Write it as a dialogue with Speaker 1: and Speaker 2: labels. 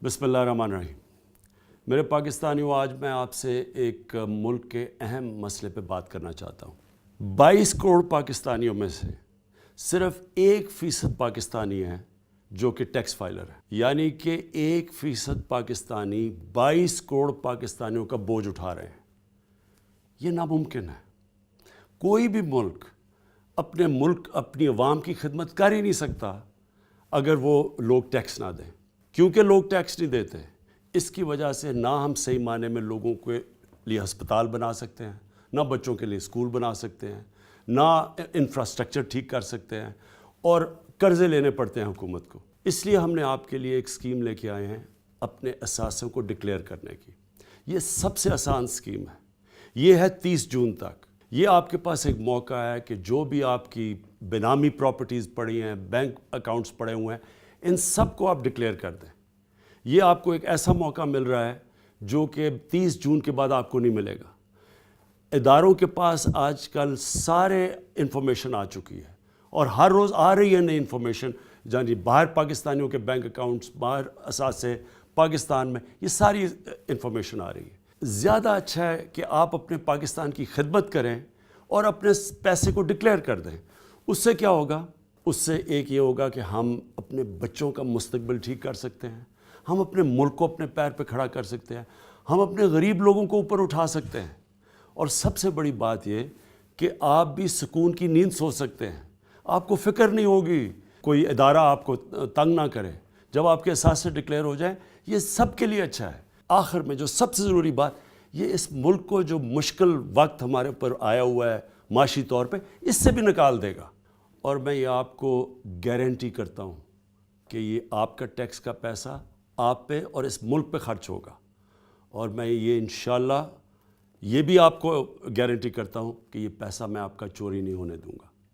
Speaker 1: बिस्मिल्लाहिर्रहमानिर्रहीम। मेरे पाकिस्तानियों, आज मैं आपसे एक मुल्क के अहम मसले पे बात करना चाहता हूँ। 22 करोड़ पाकिस्तानियों में से सिर्फ 1% पाकिस्तानी हैं जो कि टैक्स फाइलर है, यानी कि 1% पाकिस्तानी 22 करोड़ पाकिस्तानियों का बोझ उठा रहे हैं। ये नामुमकिन है। कोई भी मुल्क अपनी अवाम की खिदमत कर ही नहीं सकता अगर वो लोग टैक्स ना दें। क्योंकि लोग टैक्स नहीं देते, इसकी वजह से ना हम सही मायने में लोगों के लिए अस्पताल बना सकते हैं, ना बच्चों के लिए स्कूल बना सकते हैं, ना इंफ्रास्ट्रक्चर ठीक कर सकते हैं, और कर्ज़े लेने पड़ते हैं हुकूमत को। इसलिए हमने आपके लिए एक स्कीम लेके आए हैं अपने असासों को डिक्लेयर करने की। ये सबसे आसान स्कीम है। ये है 30 जून तक। ये आपके पास एक मौका है कि जो भी आपकी बेनामी प्रॉपर्टीज़ पड़ी हैं, बैंक अकाउंट्स पड़े हुए हैं, इन सब को आप डिक्लेयर कर दें। ये आपको एक ऐसा मौका मिल रहा है जो कि 30 जून के बाद आपको नहीं मिलेगा। इदारों के पास आजकल सारे इंफॉर्मेशन आ चुकी है और हर रोज़ आ रही है नई इंफॉर्मेशन, यानी बाहर पाकिस्तानियों के बैंक अकाउंट्स, बाहर असासे पाकिस्तान में, ये सारी इंफॉर्मेशन आ रही है। ज़्यादा अच्छा है कि आप अपने पाकिस्तान की खिदमत करें और अपने पैसे को डिक्लेयर कर दें। उससे क्या होगा? उससे एक ये होगा कि हम अपने बच्चों का मुस्तकबिल ठीक कर सकते हैं, हम अपने मुल्क को अपने पैर पे खड़ा कर सकते हैं, हम अपने गरीब लोगों को ऊपर उठा सकते हैं, और सबसे बड़ी बात ये कि आप भी सुकून की नींद सो सकते हैं। आपको फ़िक्र नहीं होगी, कोई इदारा आपको तंग ना करे जब आपके एहसास से डिक्लेयर हो जाए। ये सब के लिए अच्छा है। आखिर में जो सबसे ज़रूरी बात, ये इस मुल्क को जो मुश्किल वक्त हमारे ऊपर आया हुआ है माशी तौर पे, इससे भी निकाल देगा। और मैं ये आपको गारंटी करता हूँ कि ये आपका टैक्स का पैसा आप पे और इस मुल्क पे खर्च होगा। और मैं ये इंशाअल्लाह ये भी आपको गारंटी करता हूँ कि ये पैसा मैं आपका चोरी नहीं होने दूँगा।